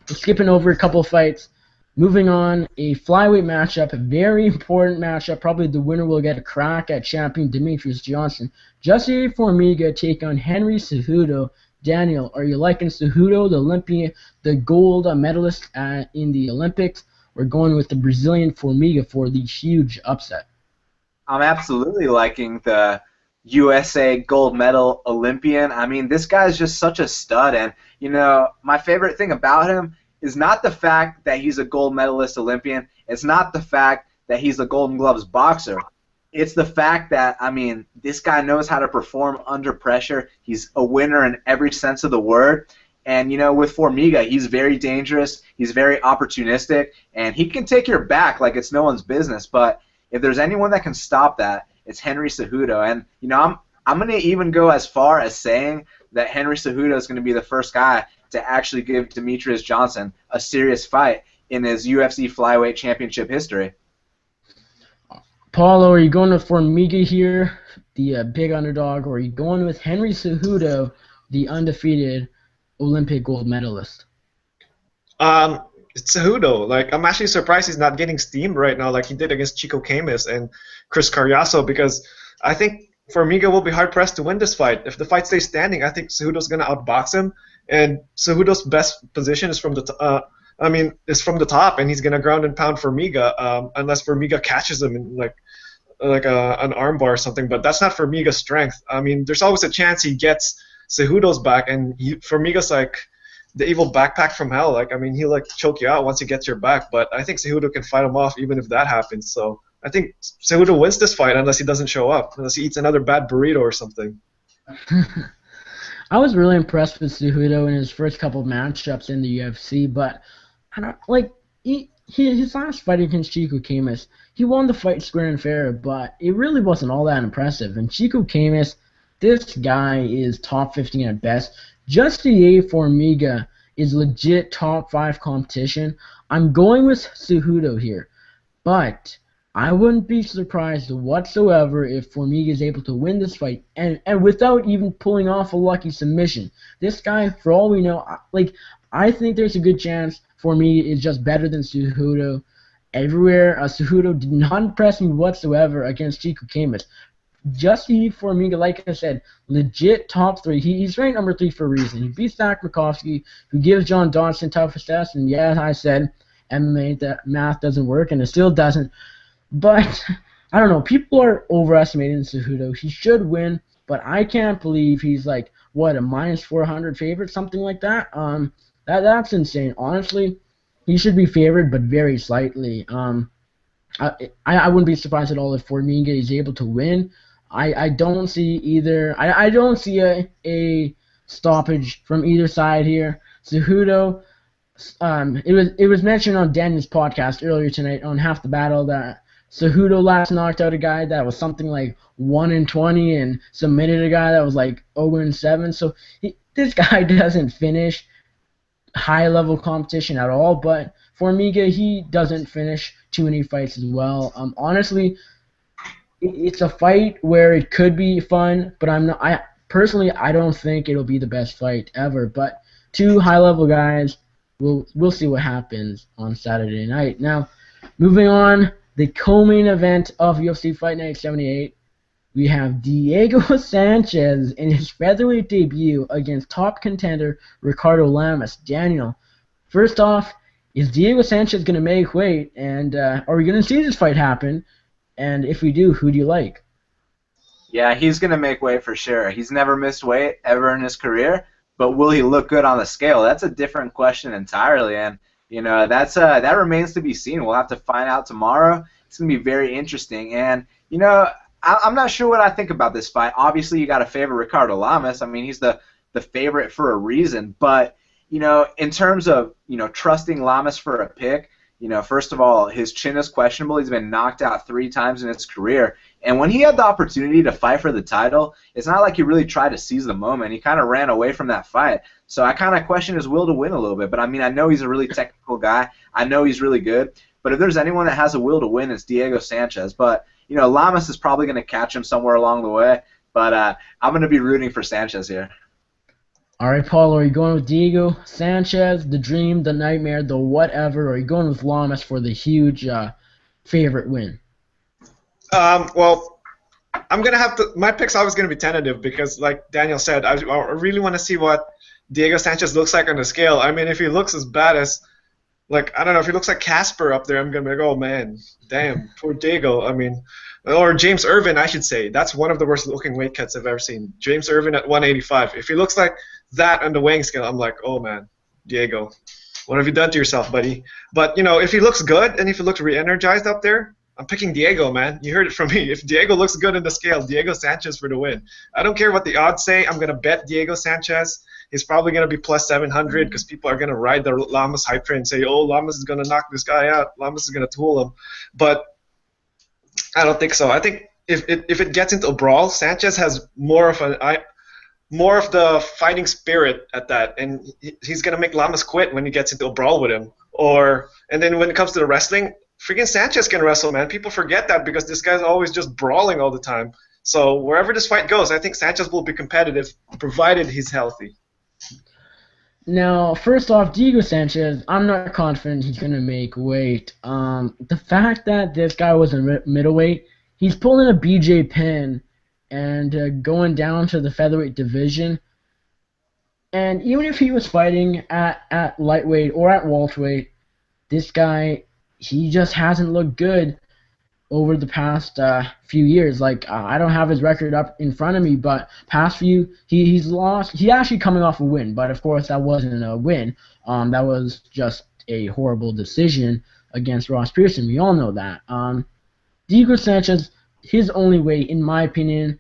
skipping over a couple of fights. Moving on, a flyweight matchup, a very important matchup. Probably the winner will get a crack at champion Demetrius Johnson. Jesse Formiga take on Henry Cejudo. Daniel, are you liking Cejudo, the Olympian, the gold medalist in the Olympics? We're going with the Brazilian Formiga for the huge upset. I'm absolutely liking the USA gold medal Olympian. I mean, this guy's just such a stud, and my favorite thing about him is not the fact that he's a gold medalist Olympian. It's not the fact that he's a Golden Gloves boxer. It's the fact that, I mean, this guy knows how to perform under pressure. He's a winner in every sense of the word. And, with Formiga, he's very dangerous. He's very opportunistic. And he can take your back like it's no one's business. But if there's anyone that can stop that, it's Henry Cejudo. And, I'm going to even go as far as saying that Henry Cejudo is going to be the first guy to actually give Demetrius Johnson a serious fight in his UFC flyweight championship history. Paolo, are you going with Formiga here, the big underdog, or are you going with Henry Cejudo, the undefeated Olympic gold medalist? It's Cejudo. Like, I'm actually surprised he's not getting steamed right now like he did against Chico Camus and Chris Carriazo, because I think Formiga will be hard-pressed to win this fight. If the fight stays standing, I think Cejudo's going to outbox him, and Cejudo's best position is from the top, and he's going to ground and pound Formiga unless Formiga catches him in like an armbar or something. But that's not Formiga's strength. I mean, there's always a chance he gets Cejudo's back, and Formiga's like the evil backpack from hell. Like, I mean, he'll like choke you out once he gets your back. But I think Cejudo can fight him off even if that happens. So I think Cejudo wins this fight unless he doesn't show up, unless he eats another bad burrito or something. I was really impressed with Cejudo in his first couple of matchups in the UFC, but I don't like his last fight against Chico Camus. He won the fight square and fair, but it really wasn't all that impressive. And Chico Camus, this guy is top 15 at best. Justin Formiga is legit top 5 competition. I'm going with Cejudo here, but I wouldn't be surprised whatsoever if Formiga is able to win this fight and without even pulling off a lucky submission. This guy, for all we know, I think there's a good chance Formiga is just better than Cejudo everywhere. Cejudo did not impress me whatsoever against Chico Camus. just he Formiga, like I said, legit top 3. He's ranked number 3 for a reason. He beats Zach Rakowski, who gives John Dodson toughest test. And yeah, as I said, MMA that math doesn't work, and it still doesn't. But I don't know. People are overestimating Cejudo. He should win, but I can't believe he's like what, a minus 400 favorite, something like that. That's insane. Honestly, he should be favored, but very slightly. I wouldn't be surprised at all if Formiga is able to win. I don't see either. I don't see a stoppage from either side here. Cejudo. It was mentioned on Daniel's podcast earlier tonight on Half the Battle that Cejudo last knocked out a guy that was something like 1-20 and submitted a guy that was like 0-7. So this guy doesn't finish high-level competition at all. But Formiga, he doesn't finish too many fights as well. Honestly, it's a fight where it could be fun, but personally I don't think it'll be the best fight ever. But two high-level guys. We'll see what happens on Saturday night. Now, moving on, the co-main event of UFC Fight Night 78, we have Diego Sanchez in his featherweight debut against top contender Ricardo Lamas. Daniel, first off, is Diego Sanchez going to make weight, and are we going to see this fight happen? And if we do, who do you like? Yeah, he's going to make weight for sure. He's never missed weight ever in his career. But will he look good on the scale? That's a different question entirely, and that remains to be seen. We'll have to find out tomorrow. It's gonna be very interesting, and I'm not sure what I think about this fight. Obviously, you got to favor Ricardo Lamas. I mean, he's the favorite for a reason. But in terms of trusting Lamas for a pick, first of all, his chin is questionable. He's been knocked out 3 times in his career. And when he had the opportunity to fight for the title, it's not like he really tried to seize the moment. He kind of ran away from that fight. So I kind of question his will to win a little bit. But, I mean, I know he's a really technical guy. I know he's really good. But if there's anyone that has a will to win, it's Diego Sanchez. But, Lamas is probably going to catch him somewhere along the way. But I'm going to be rooting for Sanchez here. All right, Paul, are you going with Diego Sanchez, the dream, the nightmare, the whatever, or are you going with Lamas for the huge favorite win? Well, I'm going to have to – my pick's always going to be tentative because, like Daniel said, I really want to see what Diego Sanchez looks like on the scale. I mean, if he looks as bad as – like, I don't know, if he looks like Casper up there, I'm going to be like, oh, man, damn, poor Diego. I mean – or James Irvin, I should say. That's one of the worst-looking weight cuts I've ever seen. James Irvin at 185. If he looks like that on the weighing scale, I'm like, oh, man, Diego, what have you done to yourself, buddy? But, if he looks good and if he looks re-energized up there, I'm picking Diego, man. You heard it from me. If Diego looks good in the scale, Diego Sanchez for the win. I don't care what the odds say. I'm going to bet Diego Sanchez. He's probably going to be plus 700 because people are going to ride the Lamas hype train and say, oh, Lamas is going to knock this guy out. Lamas is going to tool him. But I don't think so. I think if it gets into a brawl, Sanchez has more of the fighting spirit at that, and he's gonna make Lamas quit when he gets into a brawl with him. And then when it comes to the wrestling, freaking Sanchez can wrestle, man. People forget that because this guy's always just brawling all the time. So wherever this fight goes, I think Sanchez will be competitive, provided he's healthy. Now, first off, Diego Sanchez, I'm not confident he's going to make weight. The fact that this guy was a middleweight, he's pulling a BJ Penn and going down to the featherweight division. And even if he was fighting at lightweight or at welterweight, this guy, he just hasn't looked good over the past few years. Like, I don't have his record up in front of me, but past few, he's lost. He's actually coming off a win, but of course that wasn't a win. That was just a horrible decision against Ross Pearson. We all know that. Diego Sanchez, his only way, in my opinion,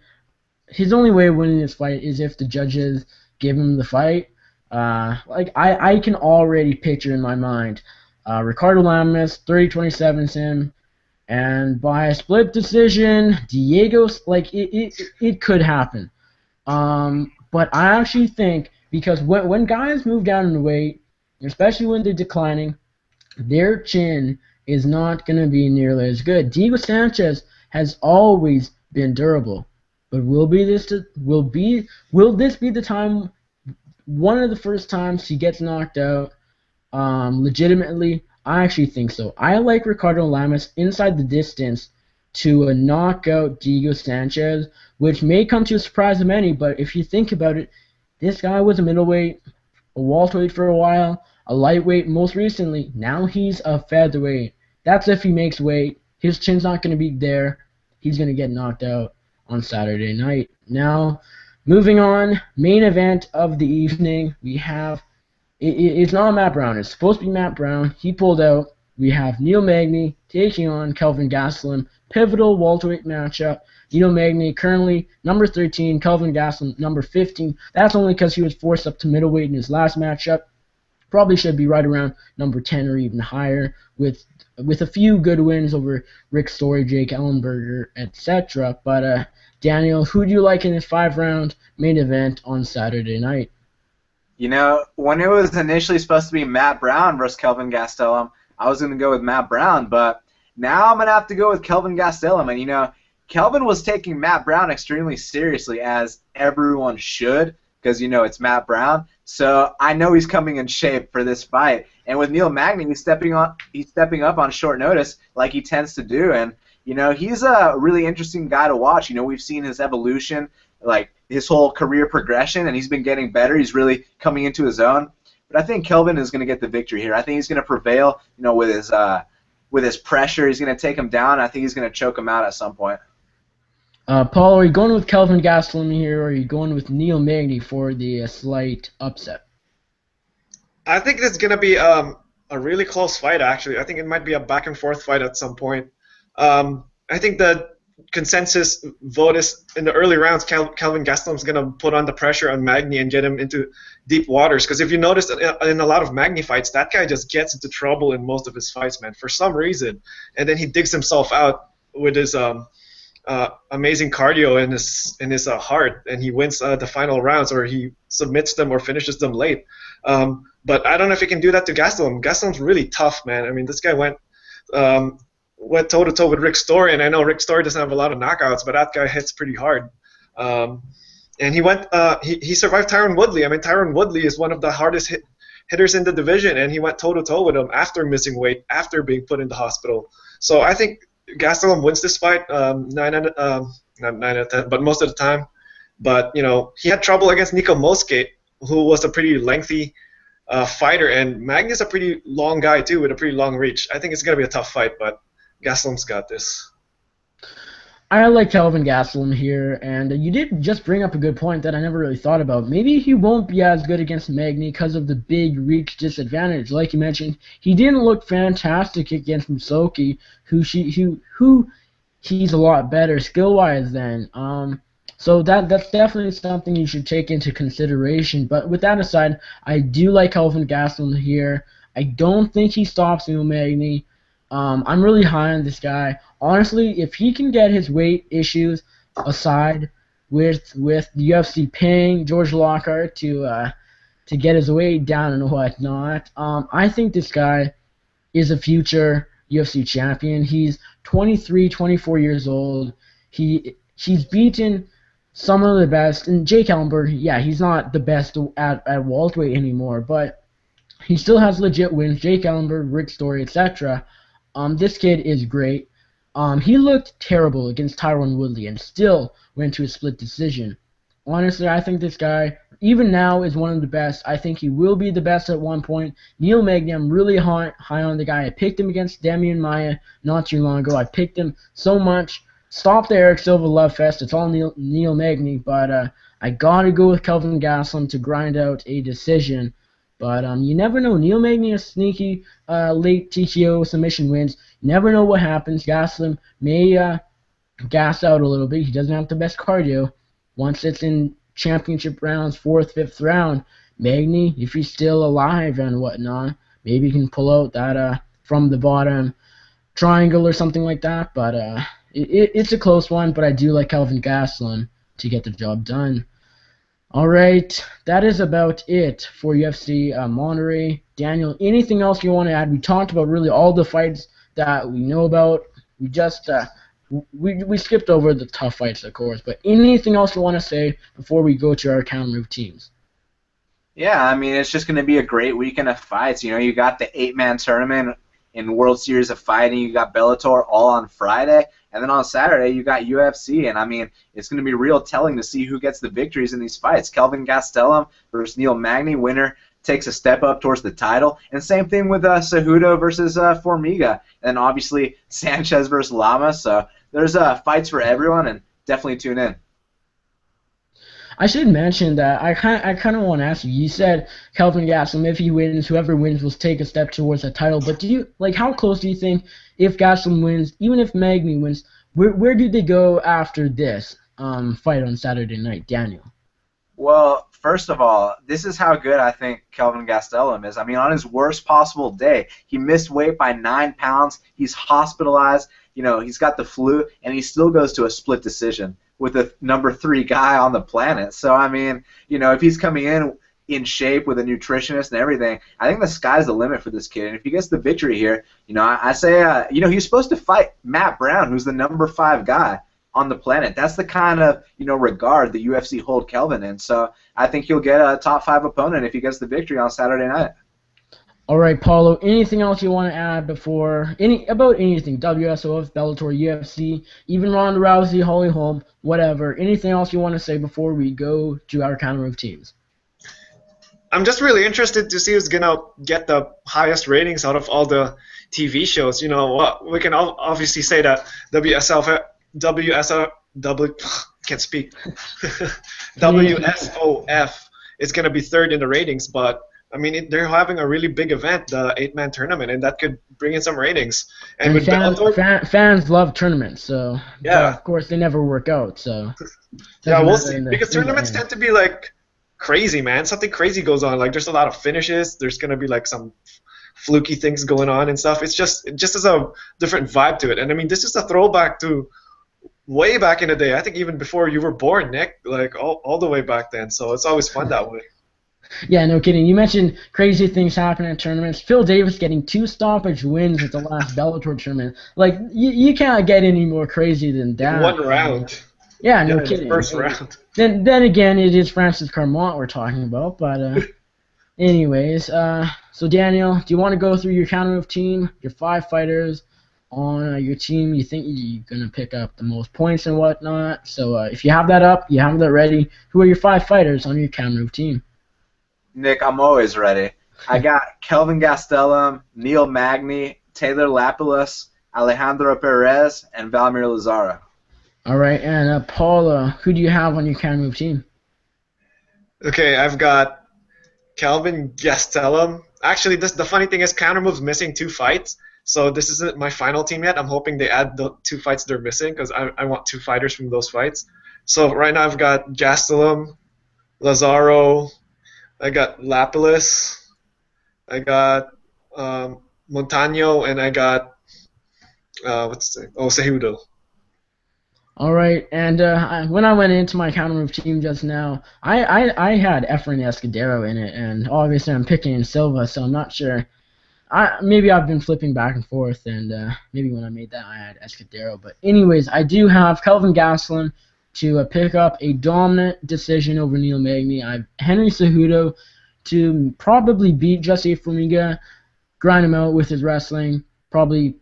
his only way of winning this fight is if the judges give him the fight. I can already picture in my mind Ricardo Lamas, 30-27 sim. And by a split decision, Diego's, it could happen. But I actually think, because when guys move down in weight, especially when they're declining, their chin is not going to be nearly as good. Diego Sanchez has always been durable. But will this be the time, one of the first times he gets knocked out legitimately? I actually think so. I like Ricardo Lamas inside the distance to knock out Diego Sanchez, which may come to a surprise of many, but if you think about it, this guy was a middleweight, a welterweight for a while, a lightweight most recently. Now he's a featherweight. That's if he makes weight. His chin's not going to be there. He's going to get knocked out on Saturday night. Now, moving on, main event of the evening, we have, it's not Matt Brown. It's supposed to be Matt Brown. He pulled out. We have Neil Magny taking on Kelvin Gastelum. Pivotal welterweight matchup. Neil Magny currently number 13, Kelvin Gastelum number 15. That's only because he was forced up to middleweight in his last matchup. Probably should be right around number 10 or even higher with a few good wins over Rick Story, Jake Ellenberger, etc. But Daniel, who do you like in this 5-round main event on Saturday night? You know, when it was initially supposed to be Matt Brown versus Kelvin Gastelum, I was going to go with Matt Brown, but now I'm going to have to go with Kelvin Gastelum. And, you know, Kelvin was taking Matt Brown extremely seriously, as everyone should, because, you know, it's Matt Brown. So I know he's coming in shape for this fight. And with Neil Magny, he's stepping up on short notice like he tends to do. And, you know, he's a really interesting guy to watch. You know, we've seen his evolution, like his whole career progression, and he's been getting better. He's really coming into his own. But I think Kelvin is going to get the victory here. I think he's going to prevail, you know, with his pressure. He's going to take him down. I think he's going to choke him out at some point. Paul, are you going with Kelvin Gastelum here, or are you going with Neil Magny for the slight upset? I think it's going to be a really close fight, actually. I think it might be a back-and-forth fight at some point. I think the consensus vote is in the early rounds, Kelvin Gastelum is going to put on the pressure on Magny and get him into deep waters. Because if you notice in a lot of Magny fights, that guy just gets into trouble in most of his fights, man, for some reason. And then he digs himself out with his amazing cardio in his heart, and he wins the final rounds, or he submits them or finishes them late. But I don't know if he can do that to Gastelum. Gastelum's really tough, man. I mean, this guy went toe-to-toe with Rick Story, and I know Rick Story doesn't have a lot of knockouts, but that guy hits pretty hard. And he survived Tyron Woodley. I mean, Tyron Woodley is one of the hardest hitters in the division, and he went toe-to-toe with him after missing weight, after being put in the hospital. So I think Gastelum wins this fight 9 out of 10, but most of the time. But, you know, he had trouble against Nico Moscate, who was a pretty lengthy fighter, and Magny's a pretty long guy, too, with a pretty long reach. I think it's going to be a tough fight, but Gastelum's got this. I like Kelvin Gastelum here, and you did just bring up a good point that I never really thought about. Maybe he won't be as good against Magny because of the big reach disadvantage. Like you mentioned, he didn't look fantastic against Musoki, who he's a lot better skill-wise than. So that's definitely something you should take into consideration. But with that aside, I do like Kelvin Gastelum here. I don't think he stops Neil Magny. I'm really high on this guy. Honestly, if he can get his weight issues aside with the UFC paying George Lockhart to get his weight down and whatnot, I think this guy is a future UFC champion. He's 23, 24 years old. He's beaten some of the best. And Jake Ellenberger, yeah, he's not the best at welterweight anymore, but he still has legit wins. Jake Ellenberger, Rick Story, etc. This kid is great. He looked terrible against Tyron Woodley and still went to a split decision. Honestly, I think this guy, even now, is one of the best. I think he will be the best at one point. Neil Magny, I'm really high on the guy. I picked him against Damian Maia not too long ago. I picked him so much. Stop the Eric Silva love fest. It's all Neil Magny, but I got to go with Kelvin Gastelum to grind out a decision. But you never know. Neil Magny has sneaky late TKO submission wins. You never know what happens. Gastelum may gas out a little bit. He doesn't have the best cardio. Once it's in championship rounds, 4th, 5th round, Magny, if he's still alive and whatnot, maybe he can pull out that from the bottom triangle or something like that. But it's a close one, but I do like Kelvin Gastelum to get the job done. All right, that is about it for UFC Monterrey. Daniel, anything else you want to add? We talked about really all the fights that we know about. We just we skipped over the tough fights, of course. But anything else you want to say before we go to our Kountermove teams? Yeah, I mean, it's just going to be a great weekend of fights. You know, you got the 8-man tournament in World Series of Fighting. You got Bellator all on Friday. And then on Saturday, you got UFC. And, I mean, it's going to be real telling to see who gets the victories in these fights. Kelvin Gastelum versus Neil Magny. Winner takes a step up towards the title. And same thing with Cejudo versus Formiga. And obviously Sanchez versus Lama. So there's fights for everyone, and definitely tune in. I should mention that I kind of want to ask you. You said Kelvin Gastelum, if he wins, whoever wins will take a step towards the title. But do you how close do you think, if Gastelum wins, even if Magny wins, where do they go after this fight on Saturday night, Daniel? Well, first of all, this is how good I think Kelvin Gastelum is. I mean, on his worst possible day, he missed weight by 9 pounds. He's hospitalized. He's got the flu, and he still goes to a split decision with the number 3 guy on the planet. So, I mean, if he's coming in shape with a nutritionist and everything, I think the sky's the limit for this kid. And if he gets the victory here, I say, he's supposed to fight Matt Brown, who's the number 5 guy on the planet. That's the kind of, regard the UFC hold Kelvin in. So I think he'll get a top 5 opponent if he gets the victory on Saturday night. All right, Paolo, anything else you want to add about anything, WSOF, Bellator, UFC, even Ronda Rousey, Holm, whatever, anything else you want to say before we go to our Kountermove teams? I'm just really interested to see who's going to get the highest ratings out of all the TV shows. We can obviously say that can't speak. WSOF is going to be 3rd in the ratings, but I mean, they're having a really big event, the 8-man tournament, and that could bring in some ratings. And with fans love tournaments, so yeah, of course they never work out. So yeah, we'll see, because tournaments tend to be crazy, man. Something crazy goes on. There's a lot of finishes. There's gonna be some fluky things going on and stuff. It just has a different vibe to it. And I mean, this is a throwback to way back in the day. I think even before you were born, Nick. All the way back then. So it's always fun that way. Yeah, no kidding. You mentioned crazy things happening at tournaments. Phil Davis getting 2 stoppage wins at the last Bellator tournament. You can't get any more crazy than that. 1 round. Yeah, no kidding. First round. Then again, it is Francis Carmont we're talking about. But anyways, so Daniel, do you want to go through your Kountermove team, your 5 fighters on your team? You think you're gonna pick up the most points and whatnot. So if you have that up, you have that ready. Who are your 5 fighters on your Kountermove team? Nick, I'm always ready. I got Kelvin Gastelum, Neil Magny, Taylor Lapilus, Alejandro Perez, and Valmir Lazaro. All right, and Paula, who do you have on your Kountermove team? Okay, I've got Kelvin Gastelum. Actually, the funny thing is Kountermove's missing 2 fights, so this isn't my final team yet. I'm hoping they add the 2 fights they're missing, because I want 2 fighters from those fights. So right now I've got Gastelum, Lazaro, I got Lapilus, I got Montano, and I got Cejudo. All right, and when I went into my Kountermove team just now, I had Efrain Escudero in it, and obviously I'm picking Silva, so I'm not sure. Maybe I've been flipping back and forth, and maybe when I made that I had Escudero. But anyways, I do have Kelvin Gastelum to pick up a dominant decision over Neil Magny. I have Henry Cejudo to probably beat Jesse Formiga, grind him out with his wrestling, probably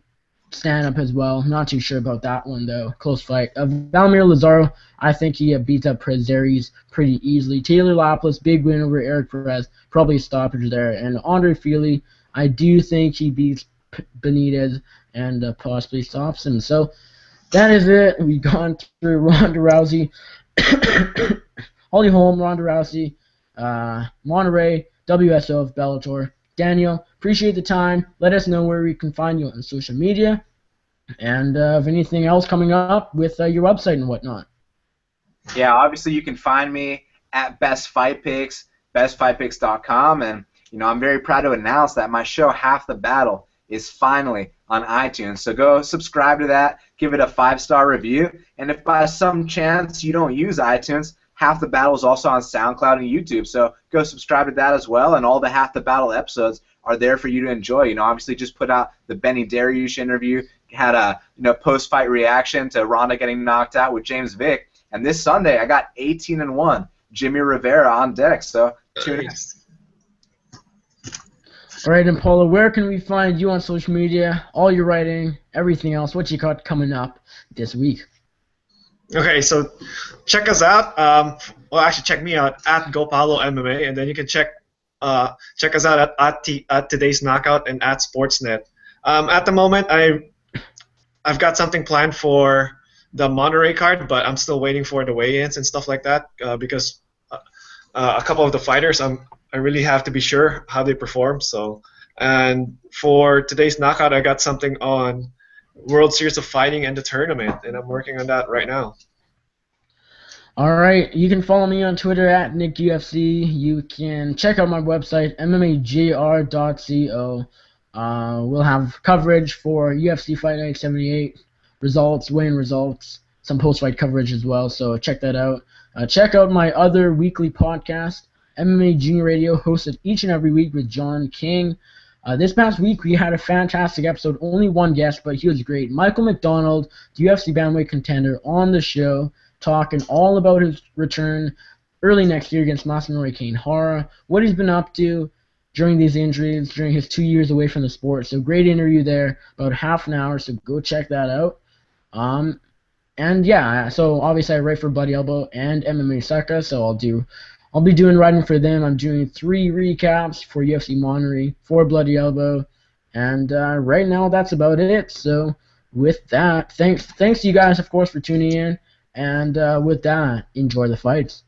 stand up as well. Not too sure about that one, though. Close fight. Valmir Lazaro, I think he beat up Prezeres pretty easily. Taylor Lapilus, big win over Eric Perez, probably a stoppage there. And Andre Fili, I do think he beats Benitez and possibly stops him. So that is it. We've gone through Ronda Rousey, Holm, Ronda Rousey, Monterey, WSO of Bellator. Daniel, appreciate the time. Let us know where we can find you on social media, and if anything else coming up with your website and whatnot. Yeah, obviously you can find me at Best Fight Picks, bestfightpicks.com, and I'm very proud to announce that my show Half the Battle is finally on iTunes. So go subscribe to that, give it a 5-star review, and if by some chance you don't use iTunes, Half the Battle is also on SoundCloud and YouTube. So go subscribe to that as well, and all the Half the Battle episodes are there for you to enjoy. Obviously just put out the Benny Dariush interview, had a post-fight reaction to Ronda getting knocked out with James Vick, and this Sunday I got 18-1 Jimmy Rivera on deck. So tune in. All right, and Paula, where can we find you on social media? All your writing, everything else. What you got coming up this week? Okay, so check us out. Well, actually, check me out at Paolo MMA, and then you can check us out at Today's Knockout and at Sportsnet. At the moment, I've got something planned for the Monterey card, but I'm still waiting for the weigh-ins and stuff like that because a couple of the fighters I really have to be sure how they perform. So, and for Today's Knockout, I got something on World Series of Fighting and the tournament, and I'm working on that right now. All right, you can follow me on Twitter at NickUFC. You can check out my website, mmagr.co. We'll have coverage for UFC Fight Night 78, results, weigh-in results, some post-fight coverage as well, so check that out. Check out my other weekly podcast, MMA Junior Radio, hosted each and every week with John King. This past week, we had a fantastic episode, only one guest, but he was great. Michael McDonald, the UFC bantamweight contender, on the show, talking all about his return early next year against Masanori Kane-Hara, what he's been up to during these injuries, during his 2 years away from the sport. So great interview there, about half an hour, so go check that out. And yeah, so obviously I write for Bloody Elbow and MMA Sucka, so I'll be doing writing for them. I'm doing 3 recaps for UFC Monterey, for Bloody Elbow, and right now that's about it. So with that, thanks to you guys, of course, for tuning in, and with that, enjoy the fights.